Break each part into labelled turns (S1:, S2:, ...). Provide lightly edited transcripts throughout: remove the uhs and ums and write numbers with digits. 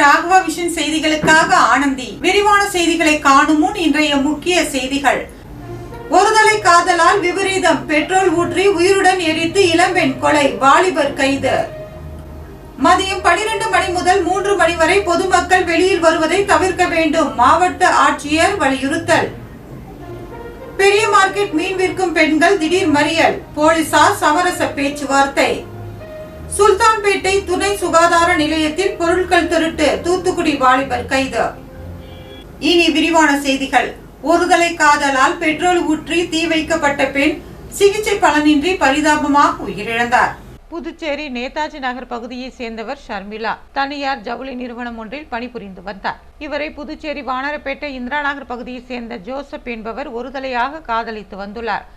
S1: Raghava vision செய்திகளுக்காக ஆனந்தி. விரிவான செய்திகளை காணும் முன் இன்றைய முக்கிய செய்திகள். ஒருதலை காதலால் விபரீதம், பெட்ரோல் ஊற்றி உயிருடன் எரித்து இளம்பெண் கொலை, வாலிபர் கைது. மதியம் 12 மணி முதல் 3 மணி வரை பொதுமக்கள் வெளியில் வருவதை தவிர்க்க வேண்டும், மாவட்ட ஆட்சியர் வலியுறுத்தல். பெரிய மார்க்கெட் மீன் விற்கும் பெண்கள் திடீர் மறியல், போலீசார் சமரச பேச்சுவார்த்தை. சுல்தான்பேட்டை துணை சுகாதார நிலையத்தில் பொருட்கள் திருட்டு, தூத்துக்குடி வாலிபர் கைது. இனி விரிவான செய்திகள். ஒருதலை காதலால் பெட்ரோல் ஊற்றி தீ வைக்கப்பட்ட பெண் சிகிச்சை பலனின்றி பரிதாபமாக உயிரிழந்தார்.
S2: புதுச்சேரி நேதாஜி நகர் பகுதியை சேர்ந்தவர் ஷர்மிளா தனியார் ஜவுளி நிறுவனம் ஒன்றில் பணிபுரிந்து வந்தார். இவரை புதுச்சேரி வானரப்பேட்டை இந்திரா நகர் பகுதியை சேர்ந்த ஜோசப் என்பவர் ஒருதலையாக காதலித்து வந்துள்ளார்.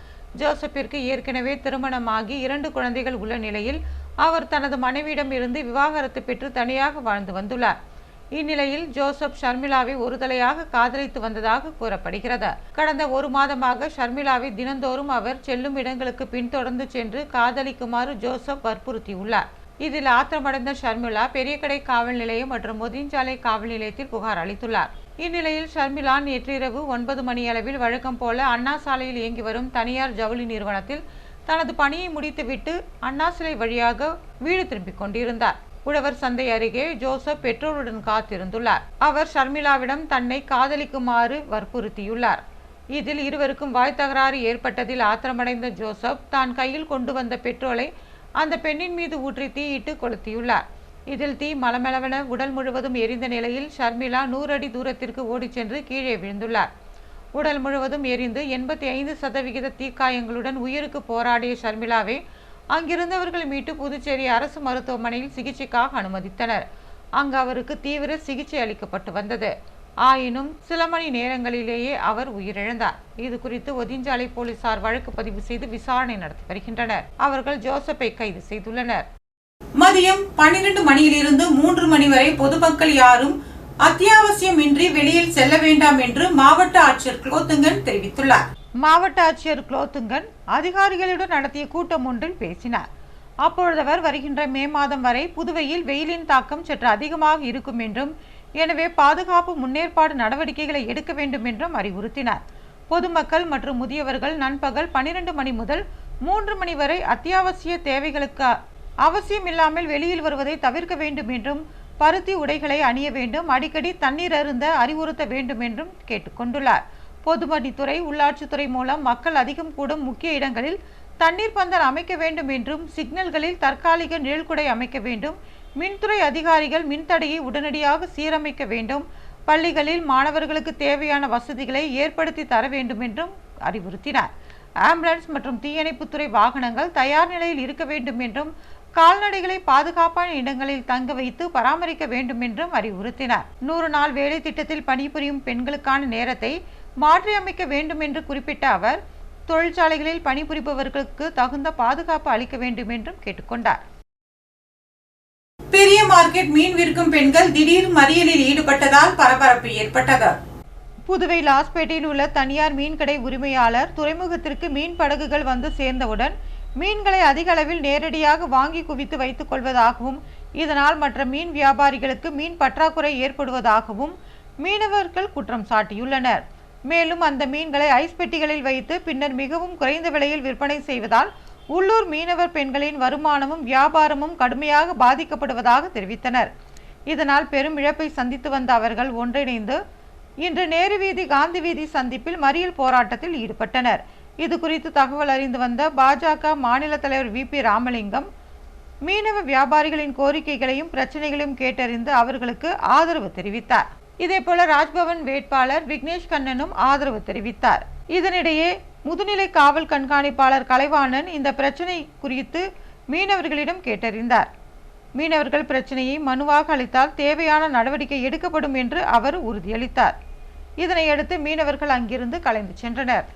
S2: ஜோசப்பிற்கு ஏற்கனவே திருமணமாகி 2 குழந்தைகள் உள்ள நிலையில் அவர் தனது மனைவியிடம் இருந்து விவாகரத்து பெற்று தனியாக வாழ்ந்து வந்துள்ளார். இந்நிலையில் ஜோசப் ஷர்மிளாவை ஒருதலையாக காதலித்து வந்ததாக கூறப்படுகிறது. கடந்த 1 மாதமாக ஷர்மிளாவை தினந்தோறும் அவர் செல்லும் இடங்களுக்கு பின்தொடர்ந்து சென்று காதலிக்குமாறு ஜோசப் வற்புறுத்தியுள்ளார். இதில் ஆத்திரமடைந்த ஷர்மிளா பெரியகடை காவல் நிலையம் மற்றும் மொதிஞ்சாலை காவல் நிலையத்தில் புகார் அளித்துள்ளார். இந்நிலையில் ஷர்மிளா நேற்றிரவு 9 மணியளவில் வழக்கம் போல அண்ணா சாலையில் இயங்கி வரும் தனியார் ஜவுளி நிறுவனத்தில் தனது பணியை முடித்துவிட்டு அண்ணா சிலை வழியாக வீடு திரும்பிக் கொண்டிருந்தார். உழவர் சந்தை அருகே ஜோசப் பெற்றோருடன் காத்திருந்துள்ளார். அவர் ஷர்மிளாவிடம் தன்னை காதலிக்குமாறு வற்புறுத்தியுள்ளார். இதில் இருவருக்கும் வாய் தகராறு ஏற்பட்டதில் ஆத்திரமடைந்த ஜோசப் தான் கையில் கொண்டு வந்த பெட்ரோலை அந்த பெண்ணின் மீது ஊற்றி தீயிட்டு கொளுத்தியுள்ளார். இதில் தீ மளமளவென உடல் முழுவதும் எரிந்த நிலையில் ஷர்மிளா 100 அடி தூரத்திற்கு ஓடிச் சென்று கீழே விழுந்துள்ளார். உடல் முழுவதும் எரிந்து 85% தீக்காயங்களுடன் உயிருக்கு போராடிய ஷர்மிளாவை அங்கிருந்தவர்கள் மீட்டு புதுச்சேரி அரசு மருத்துவமனையில் சிகிச்சைக்காக அனுமதித்தனர். அங்கு அவருக்கு தீவிர சிகிச்சை அளிக்கப்பட்டு வந்தது. ஆயினும் சில மணி நேரங்களிலேயே அவர் உயிரிழந்தார். இது குறித்து ஒதிஞ்சாலை போலீசார் வழக்கு பதிவு செய்து விசாரணை நடத்தி வருகின்றனர். அவர்கள் ஜோசப்பை கைது செய்துள்ளனர்.
S1: மதியம் 12 மணியிலிருந்து 3 மணி வரை பொதுமக்கள் யாரும் அத்தியாவசியமின்றி வெளியில் செல்ல வேண்டாம் என்று மாவட்ட ஆட்சியர் குலோத்துங்கன் தெரிவித்துள்ளார்.
S2: மாவட்ட ஆட்சியர் குலோத்துங்கன் அதிகாரிகளுடன் நடத்திய கூட்டம் ஒன்றில் பேசினார். அப்பொழுது அவர் வருகின்ற மே மாதம் வரை புதுவையில் வெயிலின் தாக்கம் சற்று அதிகமாக இருக்கும் என்றும், எனவே பாதுகாப்பு முன்னேற்பாடு நடவடிக்கைகளை எடுக்க வேண்டும் என்றும் அறிவுறுத்தினார். பொதுமக்கள் மற்றும் முதியவர்கள் நண்பகல் 12 மணி முதல் 3 மணி வரை அத்தியாவசிய தேவைகளுக்கு அவசியமில்லாமல் வெளியில் வருவதை தவிர்க்க வேண்டும் என்றும், பருத்தி உடைகளை அணிய வேண்டும், அடிக்கடி தண்ணீர் அருந்த அறிவுறுத்த வேண்டும் என்றும் கேட்டுக்கொண்டுள்ளார். பொதுப்பணித்துறை, உள்ளாட்சித்துறை மூலம் மக்கள் அதிகம் கூடும் முக்கிய இடங்களில் தண்ணீர் பந்தல் அமைக்க வேண்டும் என்றும், சிக்னல்களில் தற்காலிக நிழல்குடை அமைக்க வேண்டும், மின்துறை அதிகாரிகள் மின்தடையை உடனடியாக சீரமைக்க வேண்டும், பள்ளிகளில் மாணவர்களுக்கு தேவையான வசதிகளை ஏற்படுத்தி தர வேண்டும் என்றும் அறிவுறுத்தினார். ஆம்புலன்ஸ் மற்றும் தீயணைப்புத்துறை வாகனங்கள் தயார் நிலையில் இருக்க வேண்டும் என்றும், கால்நடைகளை பாதுகாப்பான இடங்களில் தங்க வைத்து பராமரிக்க வேண்டும் என்றும் அறிவுறுத்தினார். 100 நாள் வேலை திட்டத்தில் பணிபுரியும் பெண்களுக்கான நேரத்தை மாற்றியமைக்க வேண்டும் என்று குறிப்பிட்ட அவர், தொழிற்சாலைகளில் பணிபுரிபவர்களுக்கு தகுந்த பாதுகாப்பு அளிக்க வேண்டும் என்றும் கேட்டுக்கொண்டார்.
S1: பெரிய மார்க்கெட் மீன் விற்கும் பெண்கள் திடீர் மறியலில் ஈடுபட்டதால் பரபரப்பு ஏற்பட்டது.
S2: புதுவை லாஸ்பேட்டையில் உள்ள தனியார் மீன்கடை உரிமையாளர் துறைமுகத்திற்கு மீன் படகுகள் வந்து சேர்ந்தவுடன் மீன்களை அதிக அளவில் நேரடியாக வாங்கி குவித்து வைத்துக் கொள்வதாகவும், இதனால் மற்ற மீன் வியாபாரிகளுக்கு மீன் பற்றாக்குறை ஏற்படுவதாகவும் மீனவர்கள் குற்றம் சாட்டியுள்ளனர். மேலும் அந்த மீன்களை ஐஸ் பெட்டிகளில் வைத்து பின்னர் மிகவும் குறைந்த விலையில் விற்பனை செய்வதால் உள்ளூர் மீனவர் பெண்களின் வருமானமும் வியாபாரமும் கடுமையாக பாதிக்கப்படுவதாக தெரிவித்தனர். இதனால் பெரும் இழப்பை சந்தித்து வந்த அவர்கள் ஒன்றிணைந்து இன்று நேரு வீதி, காந்தி வீதி சந்திப்பில் மறியல் போராட்டத்தில் ஈடுபட்டனர். இது குறித்து தகவல் அறிந்து வந்த பாஜக மாநில தலைவர் VP ராமலிங்கம் மீனவ வியாபாரிகளின் கோரிக்கைகளையும் பிரச்சனைகளையும் கேட்டறிந்து அவர்களுக்கு ஆதரவு தெரிவித்தார். இதேபோல ராஜ்பவன் வேட்பாளர் விக்னேஷ் கண்ணனும் ஆதரவு தெரிவித்தார். இதனிடையே முதுநிலை காவல் கண்காணிப்பாளர் கலைவாணன் இந்த பிரச்சனை குறித்து மீனவர்களிடம் கேட்டறிந்தார். மீனவர்கள் பிரச்சனையை மனுவாக அளித்தால் தேவையான நடவடிக்கை எடுக்கப்படும் என்று அவர் உறுதியளித்தார். இதனையடுத்து மீனவர்கள் அங்கிருந்து கலைந்து சென்றனர்.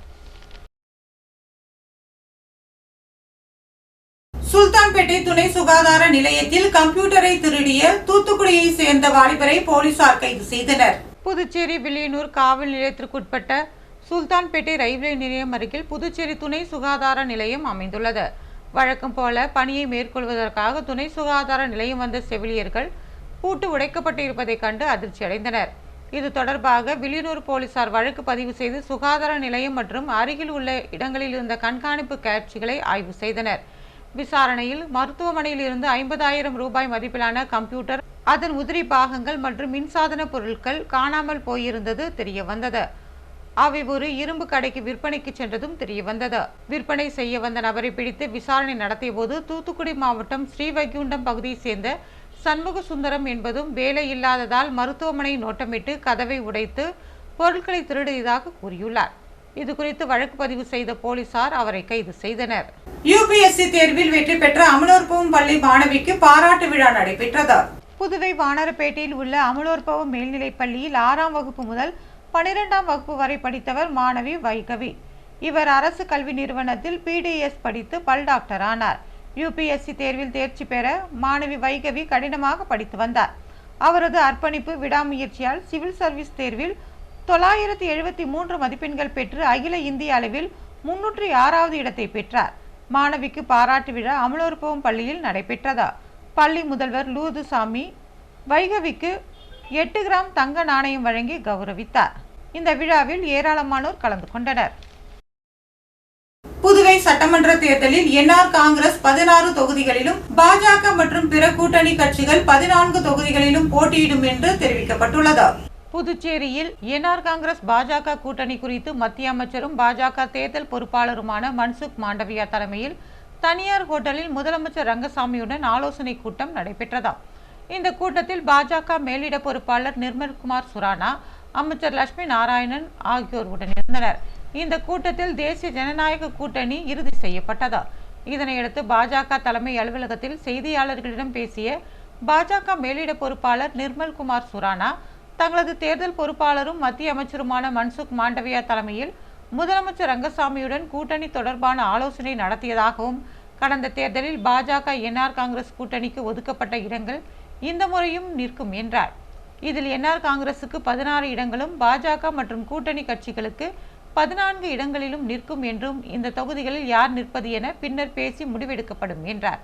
S1: சுல்தான்பேட்டை துணை சுகாதார நிலையத்தில் கம்ப்யூட்டரை திருடிய தூத்துக்குடியை சேர்ந்த வாலிபரை போலீசார் கைது செய்தனர்.
S2: புதுச்சேரி வில்லியனூர் காவல் நிலையத்திற்குட்பட்ட சுல்தான்பேட்டை ரயில்வே நிலையம் அருகில் புதுச்சேரி துணை சுகாதார நிலையம் அமைந்துள்ளது. வழக்கம் போல பணியை மேற்கொள்வதற்காக துணை சுகாதார நிலையம் வந்த செவிலியர்கள் பூட்டு உடைக்கப்பட்டிருப்பதை கண்டு அதிர்ச்சி அடைந்தனர். இது தொடர்பாக வில்லியனூர் போலீசார் வழக்கு பதிவு செய்து சுகாதார நிலையம் மற்றும் அருகில் உள்ள இடங்களில் இருந்த கண்காணிப்பு காட்சிகளை ஆய்வு செய்தனர். விசாரணையில் மருத்துவமனையில் இருந்து 50,000 ரூபாய் மதிப்பிலான கம்ப்யூட்டர், அதன் உதிரி பாகங்கள் மற்றும் மின்சாதன பொருட்கள் காணாமல் போயிருந்தது தெரியவந்தது. அவை ஒரு இரும்பு கடைக்கு விற்பனைக்கு சென்றதும் தெரியவந்தது. விற்பனை செய்ய வந்த நபரை பிடித்து விசாரணை நடத்திய போது தூத்துக்குடி மாவட்டம் ஸ்ரீவைகுண்டம் பகுதியை சேர்ந்த சண்முக சுந்தரம் என்பதும் வேலை இல்லாததால் மருத்துவமனை நோட்டமிட்டு கதவை உடைத்து பொருட்களை திருடியதாக கூறியுள்ளார். இதுகுறித்து வழக்கு பதிவு செய்த போலீசார் அவரை கைது செய்தனர்.
S1: யுபிஎஸ்சி தேர்வில் வெற்றி பெற்ற அமலோற்பவம் பள்ளி மாணவிக்கு பாராட்டு விழா நடைபெற்றது.
S2: புதுவை வானரப்பேட்டையில் உள்ள அமலோற்பவம் மேல்நிலைப் பள்ளியில் 6ஆம் வகுப்பு முதல் 12ஆம் வகுப்பு வரை படித்தவர் மாணவி வைகவி. இவர் அரசு கல்வி நிறுவனத்தில் பிடிஎஸ் படித்து பல் டாக்டர் ஆனார். யுபிஎஸ்சி தேர்வில் தேர்ச்சி பெற மாணவி வைகவி கடினமாக படித்து வந்தார். அவரது அர்ப்பணிப்பு, விடாமுயற்சியால் சிவில் சர்வீஸ் தேர்வில் 973 மதிப்பெண்கள் பெற்று அகில இந்திய அளவில் 306வது இடத்தை பெற்றார். மாணவிக்கு பாராட்டு விழா அமலோற்பவம் பள்ளியில் நடைபெற்றது. பள்ளி முதல்வர் லூதுசாமி வைகவிக்கு 8 கிராம் தங்க நாணயம் வழங்கி கௌரவித்தார். இந்த விழாவில் ஏராளமானோர் கலந்து கொண்டனர்.
S1: புதுவை சட்டமன்ற தேர்தலில் என்ஆர் காங்கிரஸ் 16 தொகுதிகளிலும், பாஜக மற்றும் பிற கூட்டணி கட்சிகள் 14 தொகுதிகளிலும் போட்டியிடும் என்று தெரிவிக்கப்பட்டுள்ளது.
S2: புதுச்சேரியில் என்ஆர் காங்கிரஸ் பாஜக கூட்டணி குறித்து மத்திய அமைச்சரும் பாஜக தேர்தல் பொறுப்பாளருமான மன்சுக் மாண்டவியா தலைமையில் தனியார் ஹோட்டலில் முதலமைச்சர் ரங்கசாமியுடன் ஆலோசனை கூட்டம் நடைபெற்றதாம். இந்த கூட்டத்தில் பாஜக மேலிட பொறுப்பாளர் நிர்மல்குமார் சுரானா, அமைச்சர் லட்சுமி நாராயணன் ஆகியோர் உடனிருந்தனர். இந்த கூட்டத்தில் தேசிய ஜனநாயக கூட்டணி இறுதி செய்யப்பட்டது. இதனையடுத்து பாஜக தலைமை அலுவலகத்தில் செய்தியாளர்களிடம் பேசிய பாஜக மேலிட பொறுப்பாளர் நிர்மல்குமார் சுரானா, தங்களது தேர்தல் பொறுப்பாளரும் மத்திய அமைச்சருமான மன்சுக் மாண்டவியா தலைமையில் முதலமைச்சர் ரங்கசாமியுடன் கூட்டணி தொடர்பான ஆலோசனை நடத்தியதாகவும், கடந்த தேர்தலில் பாஜக என்ஆர் காங்கிரஸ் கூட்டணிக்கு ஒதுக்கப்பட்ட இடங்கள் இந்த முறையும் நிற்கும் என்றார். இதில் என்ஆர் காங்கிரசுக்கு 16 இடங்களும், பாஜக மற்றும் கூட்டணி கட்சிகளுக்கு 14 இடங்களிலும் நிற்கும் என்றும், இந்த தொகுதிகளில் யார் நிற்பது என பின்னர் பேசி முடிவெடுக்கப்படும் என்றார்.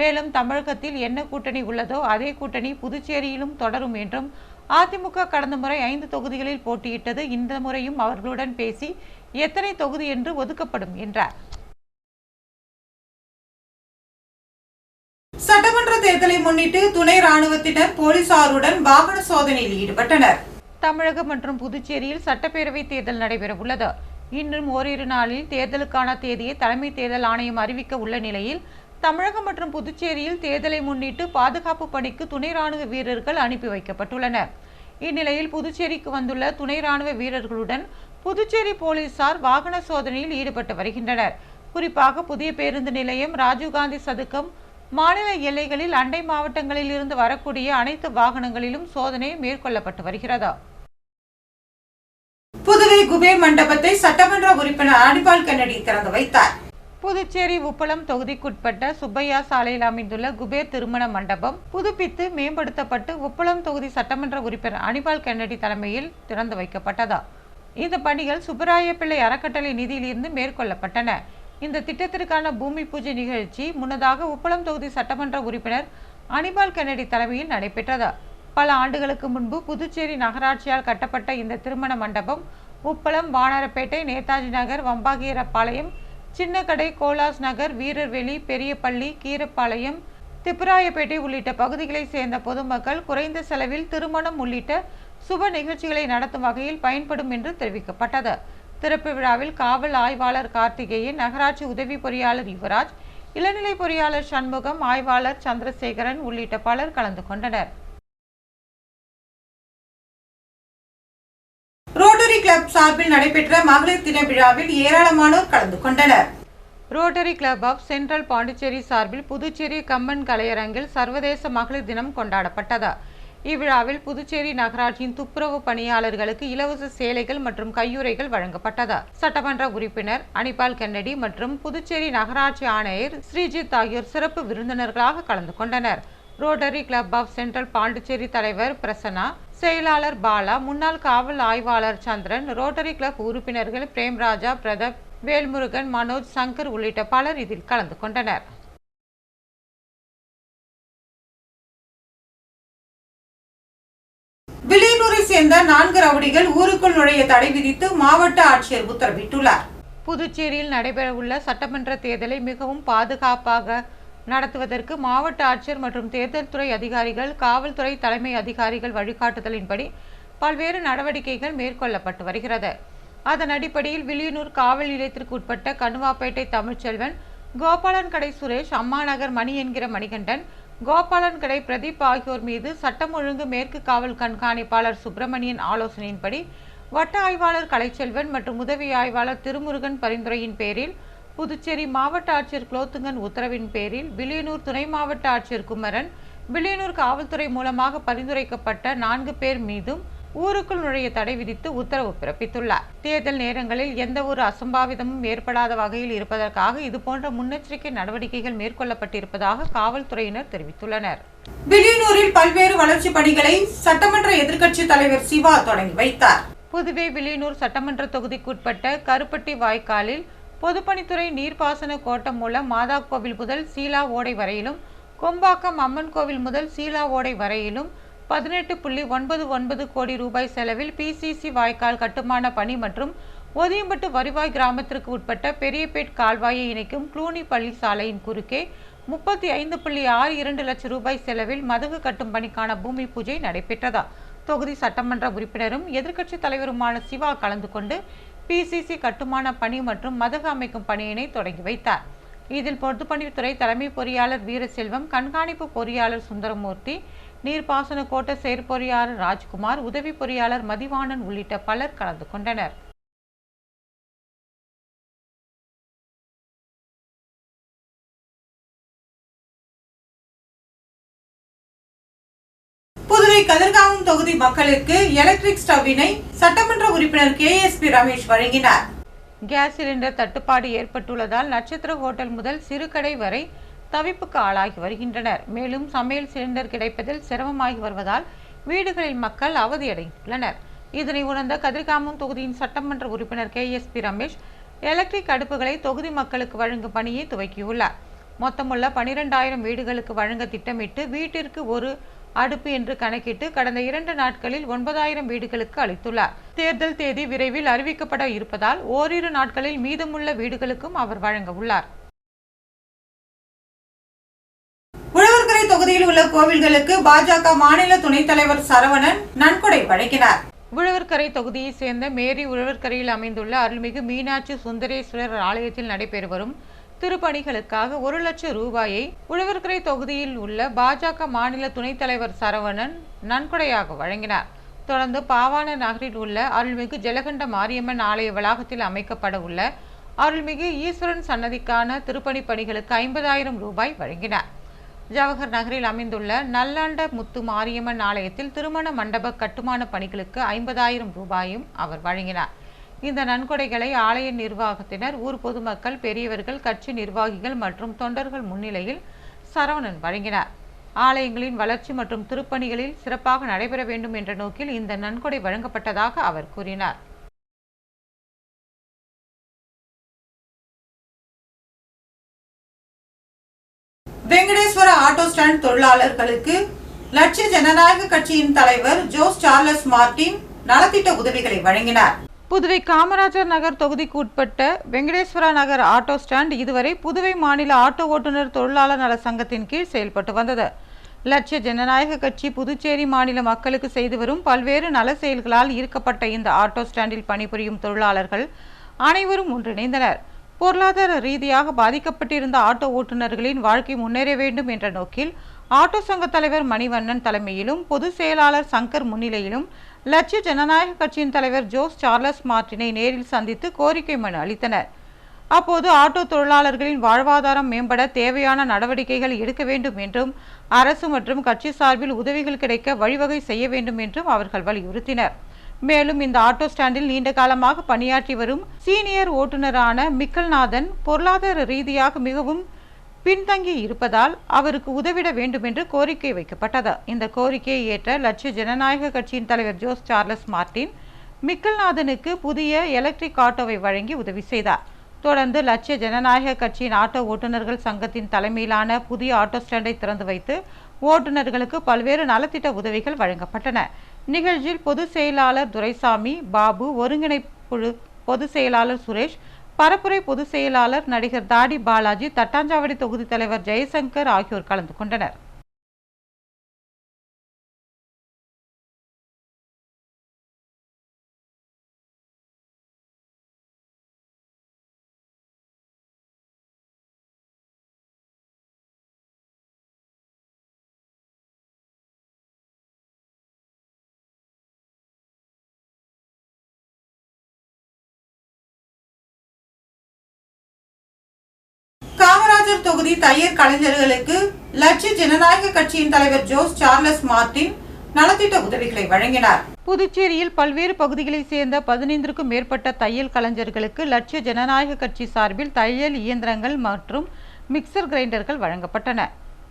S2: மேலும் தமிழகத்தில் என்ன கூட்டணி உள்ளதோ அதே கூட்டணி புதுச்சேரியிலும் தொடரும் என்றும், அதிமுக கடந்த முறை 5 தொகுதிகளில் போட்டியிட்டது, இந்த முறையும் அவர்களுடன் பேசி எத்தனை தொகுதி என்று ஒதுக்கப்படும் என்றார்.
S1: சட்டமன்ற தேர்தலை முன்னிட்டு துணை ராணுவத்தினர் போலீசாருடன் வாகன சோதனையில் ஈடுபட்டனர்.
S2: தமிழகம் மற்றும் புதுச்சேரியில் சட்டப்பேரவை தேர்தல் நடைபெற உள்ளது. இன்னும் ஓரிரு நாளில் தேர்தலுக்கான தேதியை தலைமை தேர்தல் ஆணையம் அறிவிக்க உள்ள நிலையில், தமிழகம் மற்றும் புதுச்சேரியில் தேர்தலை முன்னிட்டு பாதுகாப்பு பணிக்கு துணை ராணுவ வீரர்கள் அனுப்பி வைக்கப்பட்டுள்ளனர். இந்நிலையில் புதுச்சேரிக்கு வந்துள்ள துணை ராணுவ வீரர்களுடன் புதுச்சேரி போலீசார் வாகன சோதனையில் ஈடுபட்டு வருகின்றனர். குறிப்பாக புதிய பேருந்து நிலையம், ராஜீவ்காந்தி சதுக்கம், மாநில எல்லைகளில் அண்டை மாவட்டங்களில் இருந்து வரக்கூடிய அனைத்து வாகனங்களிலும் சோதனை மேற்கொள்ளப்பட்டு வருகிறது.
S1: புதுவை குபேர் மண்டபத்தை சட்டமன்ற உறுப்பினர் அனிபால் கென்னடி திறந்து வைத்தார்.
S2: புதுச்சேரி உப்பளம் தொகுதிக்குட்பட்ட சுப்பையா சாலையில் அமைந்துள்ள குபேர் திருமண மண்டபம் புதுப்பித்து மேம்படுத்தப்பட்டு உப்பளம் தொகுதி சட்டமன்ற உறுப்பினர் அனிபால் கென்னடி தலைமையில் திறந்து வைக்கப்பட்டது. இந்த பணிகள் சுப்பராய பிள்ளை அறக்கட்டளை நிதியிலிருந்து மேற்கொள்ளப்பட்டன. இந்த திட்டத்திற்கான பூமி பூஜை நிகழ்ச்சி முன்னதாக உப்பளம் தொகுதி சட்டமன்ற உறுப்பினர் அனிபால் கென்னடி தலைமையில் நடைபெற்றது. பல ஆண்டுகளுக்கு முன்பு புதுச்சேரி நகராட்சியால் கட்டப்பட்ட இந்த திருமண மண்டபம் உப்பளம், வானரப்பேட்டை, நேதாஜி நகர், வம்பாகீரப்பாளையம், சின்னக்கடை, கோலாஸ் நகர், வீரர்வெளி, பெரியப்பள்ளி, கீரப்பாளையம், திப்புராயப்பேட்டை உள்ளிட்ட பகுதிகளை சேர்ந்த பொதுமக்கள் குறைந்த செலவில் திருமணம் உள்ளிட்ட சுப நிகழ்ச்சிகளை நடத்தும் வகையில் பயன்படும் என்று தெரிவிக்கப்பட்டது. திறப்பு விழாவில் காவல் ஆய்வாளர் கார்த்திகேயன், நகராட்சி உதவி பொறியாளர் யுவராஜ், இளநிலை பொறியாளர் சண்முகம், ஆய்வாளர் சந்திரசேகரன் உள்ளிட்ட பலர் கலந்து கொண்டனர்.
S1: ரோட்டரி கிளப் சார்பில் நடைபெற்ற மகளிர் தின விழாவில் ஏராளமானோர் கலந்து கொண்டனர்.
S2: Rotary club of central Pondicherry சார்பில் புதுச்சேரி கம்பன் கலையரங்கில் சர்வதேச மகளிர் தினம் கொண்டாடப்பட்டது. இவ்விழாவில் புதுச்சேரி நகராட்சியின் துப்புரவு பணியாளர்களுக்கு இலவச சேலைகள் மற்றும் கையுறைகள் வழங்கப்பட்டது. சட்டமன்ற உறுப்பினர் அனிபால் கென்னடி மற்றும் புதுச்சேரி நகராட்சி ஆணையர் ஸ்ரீஜித் ஆகியோர் சிறப்பு விருந்தினர்களாக கலந்து கொண்டனர். Rotary club of central Pondicherry தலைவர் பிரசன்னா, செயலாளர் பாலா, முன்னாள் காவல் ஆய்வாளர் சந்திரன், ரோட்டரி கிளப் உறுப்பினர்கள் பிரேம்ராஜா, பிரதப், வேல்முருகன், மனோஜ், சங்கர் உள்ளிட்ட பலர் இதில் கலந்து கொண்டனர்.
S1: ரவுடிகள் ஊருக்குள் நுழைய தடை விதித்து மாவட்ட ஆட்சியர் உத்தரவிட்டுள்ளார்.
S2: புதுச்சேரியில் நடைபெறவுள்ள சட்டமன்ற தேர்தலை மிகவும் பாதுகாப்பாக நடத்துவதற்கு மாவட்ட ஆட்சியர் மற்றும் தேர்தல் துறை அதிகாரிகள், காவல்துறை தலைமை அதிகாரிகள் வழிகாட்டுதலின்படி பல்வேறு நடவடிக்கைகள் மேற்கொள்ளப்பட்டு வருகிறது. அதன் அடிப்படையில் வில்லியனூர் காவல் நிலையத்திற்கு உட்பட்ட கணுவாப்பேட்டை தமிழ்ச்செல்வன், கோபாலன் கடை சுரேஷ், அம்மாநகர் மணி என்கிற மணிகண்டன், கோபாலன் கடை பிரதீப் ஆகியோர் மீது சட்டம் ஒழுங்கு மேற்கு காவல் கண்காணிப்பாளர் சுப்பிரமணியன் ஆலோசனையின்படி வட்ட ஆய்வாளர் கலைச்செல்வன் மற்றும் உதவி ஆய்வாளர் திருமுருகன் பரிந்துரையின் பேரில், புதுச்சேரி மாவட்ட ஆட்சியர் குலோத்துங்கன் உத்தரவின் பேரில் வில்லியனூர் துணை மாவட்ட ஆட்சியர் குமரன், வில்லியனூர் காவல்துறை மூலமாக பரிந்துரைக்கப்பட்ட 4 பேர் மீதும் ஊருக்குள் நுழைய தடை விதித்து உத்தரவு பிறப்பித்துள்ளார். தேர்தல் நேரங்களில் எந்த ஒரு அசம்பாவிதமும் ஏற்படாத வகையில் இருப்பதற்காக இதுபோன்ற முன்னெச்சரிக்கை நடவடிக்கைகள் மேற்கொள்ளப்பட்டிருப்பதாக காவல்துறையினர் தெரிவித்துள்ளனர்.
S1: வில்லியனூரில் பல்வேறு வளர்ச்சி பணிகளை சட்டமன்ற எதிர்க்கட்சி தலைவர் சிவா தொடங்கி வைத்தார்.
S2: புதுவை வில்லியனூர் சட்டமன்ற தொகுதிக்குட்பட்ட கருப்பட்டி வாய்க்காலில் பொதுப்பணித்துறை நீர்ப்பாசன கோட்டம் மூலம் மாதா கோவில் முதல் சீலா ஓடை வரையிலும், கொம்பாக்கம் அம்மன் கோவில் முதல் சீலா ஓடை வரையிலும் 18.99 கோடி ரூபாய் செலவில் பிசிசி வாய்க்கால் கட்டுமான பணி மற்றும் ஒதியம்பட்டு வருவாய் கிராமத்திற்கு உட்பட்ட பெரியபேட் கால்வாயை இணைக்கும் க்ளூனி பள்ளி சாலையின் குறுக்கே 35.62 லட்சம் ரூபாய் செலவில் மதகு கட்டும் பணிக்கான பூமி பூஜை நடைபெற்றதா. தொகுதி சட்டமன்ற உறுப்பினரும் எதிர்க்கட்சி தலைவருமான சிவா கலந்து கொண்டு பிசிசி கட்டுமான பணி மற்றும் மதகு அமைக்கும் பணியினை தொடங்கி வைத்தார். இதில் பொதுப்பணித்துறை தலைமை பொறியாளர் வீரசெல்வம், கண்காணிப்பு பொறியாளர் சுந்தரமூர்த்தி, நீர்ப்பாசன கோட்ட செயற்பொறியாளர் ராஜ்குமார், உதவி பொறியாளர் மதிவாணன் உள்ளிட்ட பலர் கலந்து கொண்டனர்.
S1: புதுவை கதிர்காமம் தொகுதி மக்களுக்கு எலக்ட்ரிக் ஸ்டவ்வினை சட்டமன்ற உறுப்பினர் KSP ரமேஷ் வழங்கினார்.
S2: கேஸ் சிலிண்டர் தட்டுப்பாடு ஏற்பட்டுள்ளதால் நட்சத்திர ஹோட்டல் முதல் சிறுகடை வரை தவிப்புக்கு ஆளாகி வருகின்றனர். மேலும் சமையல் சிலிண்டர் கிடைப்பதில் சிரமமாகி வருவதால் வீடுகளில் மக்கள் அவதியடைந்துள்ளனர். இதனை உணர்ந்த கதிர்காமம் தொகுதியின் சட்டமன்ற உறுப்பினர் KSP ரமேஷ் எலக்ட்ரிக் அடுப்புகளை தொகுதி மக்களுக்கு வழங்கும் பணியை துவக்கியுள்ளார். மொத்தமுள்ள 12,000 வீடுகளுக்கு வழங்க திட்டமிட்டு வீட்டிற்கு ஒரு அடுப்பு என்று கணக்கிட்டு கடந்த 2 நாட்களில் 9,000 வீடுகளுக்கு அளித்துள்ளார். தேர்தல் தேதி விரைவில் அறிவிக்கப்பட இருப்பதால் ஓரிரு நாட்களில் மீதமுள்ள வீடுகளுக்கும் அவர் வழங்க உள்ளார்.
S1: உழவர்கரை தொகுதியில் உள்ள கோவில்களுக்கு பாஜக மாநில துணைத் தலைவர் சரவணன் நன்கொடை வழங்கினார்.
S2: உழவர்கரை தொகுதியை சேர்ந்த மேரி உழவர்கரையில் அமைந்துள்ள அருள்மிகு மீனாட்சி சுந்தரேஸ்வரர் ஆலயத்தில் நடைபெறு வரும் திருப்பணிகளுக்காக 1 லட்சம் ரூபாயை உழவர்கரை தொகுதியில் உள்ள பாஜக மாநில துணைத் தலைவர் சரவணன் நன்கொடையாக வழங்கினார். தொடர்ந்து பாவான நகரில் உள்ள அருள்மிகு ஜலகண்ட மாரியம்மன் ஆலய வளாகத்தில் அமைக்கப்பட உள்ள அருள்மிகு ஈஸ்வரன் சன்னதிக்கான திருப்பணி பணிகளுக்கு 50,000 ரூபாய் வழங்கினார். ஜவஹர் நகரில் அமைந்துள்ள நல்லாண்ட முத்து மாரியம்மன் ஆலயத்தில் திருமண மண்டப கட்டுமான பணிகளுக்கு 50,000 ரூபாயும் அவர் வழங்கினார். இந்த நன்கொடைகளை ஆலய நிர்வாகத்தினர், ஊர் பொதுமக்கள், பெரியவர்கள், கட்சி நிர்வாகிகள் மற்றும் தொண்டர்கள் முன்னிலையில் சரவணன் வழங்கினார். ஆலயங்களின் வளர்ச்சி மற்றும் திருப்பணிகளில் சிறப்பாக நடைபெற வேண்டும் என்ற நோக்கில் இந்த நன்கொடை வழங்கப்பட்டதாக அவர் கூறினார்.
S1: வெங்கடேஸ்வர ஆட்டோ ஸ்டாண்ட் தொழிலாளர்களுக்கு லட்சிய ஜனநாயக கட்சியின் தலைவர் ஜோஸ் சார்லஸ் மார்டின் நலத்திட்ட உதவிகளை வழங்கினார்.
S2: புதுவை காமராஜர் நகர் தொகுதிக்கு உட்பட்ட வெங்கடேஸ்வரா நகர் ஆட்டோ ஸ்டாண்ட் இதுவரை புதுவை மாநில ஆட்டோ ஓட்டுநர் தொழிலாளர் நல சங்கத்தின் கீழ் செயல்பட்டு வந்தது. லட்சிய ஜனநாயக கட்சி புதுச்சேரி மாநில மக்களுக்கு செய்து வரும் பல்வேறு நல செயல்களால் ஈர்க்கப்பட்ட இந்த ஆட்டோ ஸ்டாண்டில் பணிபுரியும் தொழிலாளர்கள் அனைவரும் ஒன்றிணைந்தனர். பொருளாதார ரீதியாக பாதிக்கப்பட்டிருந்த ஆட்டோ ஓட்டுநர்களின் வாழ்க்கை முன்னேற வேண்டும் என்ற நோக்கில் ஆட்டோ சங்க தலைவர் மணிவண்ணன் தலைமையிலும் பொதுச் செயலாளர் சங்கர் முன்னிலையிலும் லட்சிய ஜனநாயக கட்சியின் தலைவர் ஜோஸ் சார்லஸ் மார்டினை நேரில் சந்தித்து கோரிக்கை மனு அளித்தனர். அப்போது ஆட்டோ தொழிலாளர்களின் வாழ்வாதாரம் மேம்பட தேவையான நடவடிக்கைகள் எடுக்க வேண்டும் என்றும் அரசு மற்றும் கட்சி சார்பில் உதவிகள் கிடைக்க வழிவகை செய்ய வேண்டும் என்றும் அவர்கள் வலியுறுத்தினர். மேலும் இந்த ஆட்டோ ஸ்டாண்டில் நீண்ட காலமாக பணியாற்றி வரும் சீனியர் ஓட்டுநரான மிக்கல்நாதன் பொருளாதார ரீதியாக மிகவும் பின்தங்கி இருப்பதால் அவருக்கு உதவிட வேண்டும் என்று கோரிக்கை வைக்கப்பட்டது. இந்த கோரிக்கையை ஏற்ற லட்சிய ஜனநாயக கட்சியின் தலைவர் ஜோஸ் சார்லஸ் மார்டின் மிக்கல்நாதனுக்கு புதிய எலக்ட்ரிக் ஆட்டோவை வழங்கி உதவி செய்தார். தொடர்ந்து லட்சிய ஜனநாயக கட்சியின் ஆட்டோ ஓட்டுநர்கள் சங்கத்தின் தலைமையிலான புதிய ஆட்டோ ஸ்டாண்டை திறந்து வைத்து ஓட்டுநர்களுக்கு பல்வேறு நலத்திட்ட உதவிகள் வழங்கப்பட்டன. நிகழ்ச்சியில் பொதுச் செயலாளர் துரைசாமி, பாபு, ஒருங்கிணைப்பு பொதுச் செயலாளர் சுரேஷ், பரப்புரை பொதுச் செயலாளர் நடிகர் தாடி பாலாஜி, தட்டாஞ்சாவடி தொகுதி தலைவர் ஜெயசங்கர் ஆகியோர் கலந்து கொண்டனர்.
S1: காமராஜர் தொகுதி தையர் கலைஞர்களுக்கு லட்சிய ஜனநாயக கட்சியின் தலைவர் ஜோஸ் சார்லஸ் மார்டின் நலத்திட்ட உதவிகளை வழங்கினார்.
S2: புதுச்சேரியில் பல்வேறு பகுதிகளைச் சேர்ந்த 15க்கும் மேற்பட்ட தையல் கலைஞர்களுக்கு லட்சிய ஜனநாயக கட்சி சார்பில் தையல் இயந்திரங்கள் மற்றும் மிக்சர் கிரைண்டர்கள் வழங்கப்பட்டன.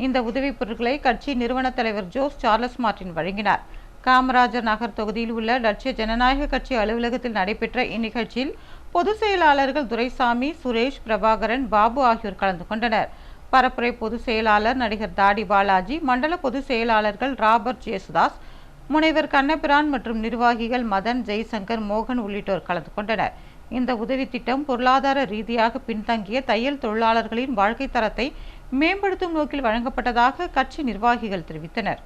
S2: இந்த உதவிப் பொருட்களை கட்சி நிறுவன தலைவர் ஜோஸ் சார்லஸ் மார்டின் வழங்கினார். காமராஜர் நகர் தொகுதியில் உள்ள லட்சிய ஜனநாயக கட்சி அலுவலகத்தில் நடைபெற்ற இந்நிகழ்ச்சியில் பொதுச் செயலாளர்கள் துரைசாமி, சுரேஷ், பிரபாகரன், பாபு ஆகியோர் கலந்து கொண்டனர். பரப்புரை பொதுச் செயலாளர் நடிகர் தாடி பாலாஜி, மண்டல பொதுச் செயலாளர்கள் ராபர்ட் ஜேசுதாஸ், முனைவர் கண்ணபிரான் மற்றும் நிர்வாகிகள் மதன், ஜெய்சங்கர், மோகன் உள்ளிட்டோர் கலந்து கொண்டனர். இந்த உதவி திட்டம் பொருளாதார ரீதியாக பின்தங்கிய தையல் தொழிலாளர்களின் வாழ்க்கை தரத்தை மேம்படுத்தும் நோக்கில் வழங்கப்பட்டதாக கட்சி நிர்வாகிகள் தெரிவித்தனர்.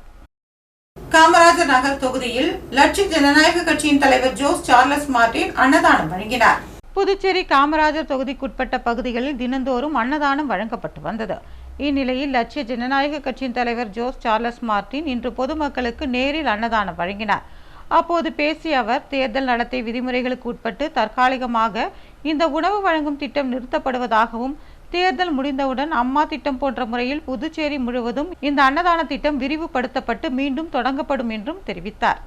S1: காமராஜர் நகர் தொகுதியில் லட்சிய ஜனநாயக கட்சியின் தலைவர் ஜோஸ் சார்லஸ் மார்டின் அன்னதானம் வழங்கினார்.
S2: புதுச்சேரி காமராஜர் தொகுதிக்குட்பட்ட பகுதிகளில் தினந்தோறும் அன்னதானம் வழங்கப்பட்டு வந்தது. இந்நிலையில் லட்சிய ஜனநாயக கட்சியின் தலைவர் ஜோஸ் சார்லஸ் மார்டின் இன்று பொதுமக்களுக்கு நேரில் அன்னதானம் வழங்கினார். அப்போது பேசிய அவர், தேர்தல் நடத்தை விதிமுறைகளுக்கு உட்பட்டு தற்காலிகமாக இந்த உணவு வழங்கும் திட்டம் நிறுத்தப்படுவதாகவும், தேர்தல் முடிந்தவுடன் அம்மா திட்டம் போன்ற முறையில் புதுச்சேரி முழுவதும் இந்த அன்னதான திட்டம் விரிவுபடுத்தப்பட்டு மீண்டும் தொடங்கப்படும் என்றும் தெரிவித்தார்.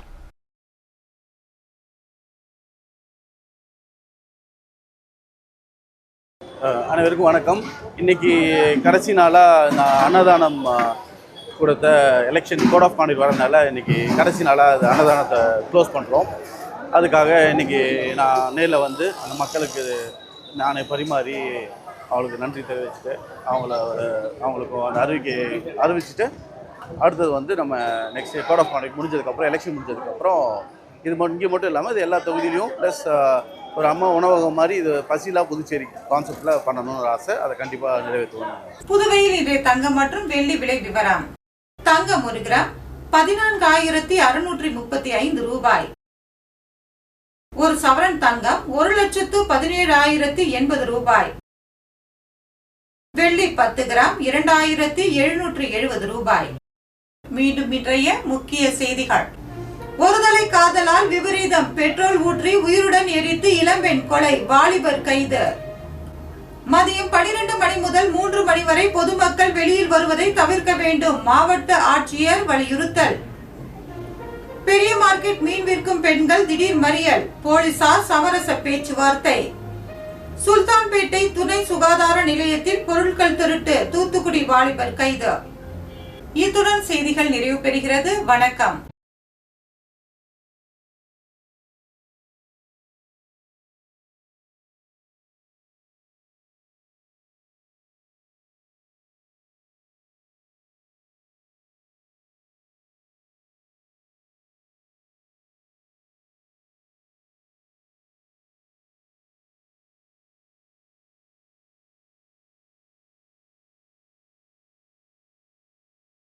S3: அனைவருக்கும் வணக்கம். இன்னைக்கு கடைசி நாளாக நான் அன்னதானம் கொடுத்த எலெக்ஷன் கோட் ஆஃப் கான்டக்ட் வரதுனால இன்னைக்கு கடைசி நாளாக அது அன்னதானத்தை க்ளோஸ் பண்ணுறோம். அதுக்காக இன்னைக்கு நான் நேரில் வந்து அந்த மக்களுக்கு நான் பரிமாறி அவங்களுக்கு நன்றி தெரிவிச்சுட்டு அவங்களுக்கு அந்த அறிவிச்சுட்டு அடுத்தது வந்து நம்ம நெக்ஸ்ட் கோட் ஆஃப் கான்டக்ட் முடிஞ்சதுக்கப்புறம், எலெக்ஷன் முடிஞ்சதுக்கப்புறம் இது இங்கே மட்டும் இல்லாமல் இது எல்லா தொகுதியிலையும் ப்ளஸ் ஒரு அம்மா உணவகம் மாதிரி இது பசிலா புதுச்சேரி கான்செப்ட்ல பண்ணணும்னு ஒரு ஆசை. அதை கண்டிப்பாக நிறைவேற்றுவோம்.
S1: புதுவையில் இன்றைய தங்கம் மற்றும் வெள்ளி விலை விவரம். தங்கம் 1 கிராம் 14,635 ரூபாய். ஒரு சவரன் தங்கம் 1,17,080 ரூபாய். வெள்ளி 10 கிராம் 2,770 ரூபாய். மீண்டும் இன்றைய முக்கிய செய்திகள். ஒருதலை காதலால் விபரீதம், பெட்ரோல் ஊற்றி உயிருடன் எரித்து இளம்பெண் கொலை, வாலிபர் கைது. மதியம் 12 மணி முதல் 3 மணி வரை பொதுமக்கள் வெளியில் வருவதை தவிர்க்க வேண்டும், மாவட்ட ஆட்சியர் வலியுறுத்தல். பெரிய மார்க்கெட் மீன் விற்கும் பெண்கள் திடீர் மறியல், போலீசார் சமரச பேச்சுவார்த்தை. சுல்தான்பேட்டை துணை சுகாதார நிலையத்தில் பொருட்கள் திருட்டு, தூத்துக்குடி வாலிபர் கைது. இத்துடன் செய்திகள் நிறைவு பெறுகிறது. வணக்கம்.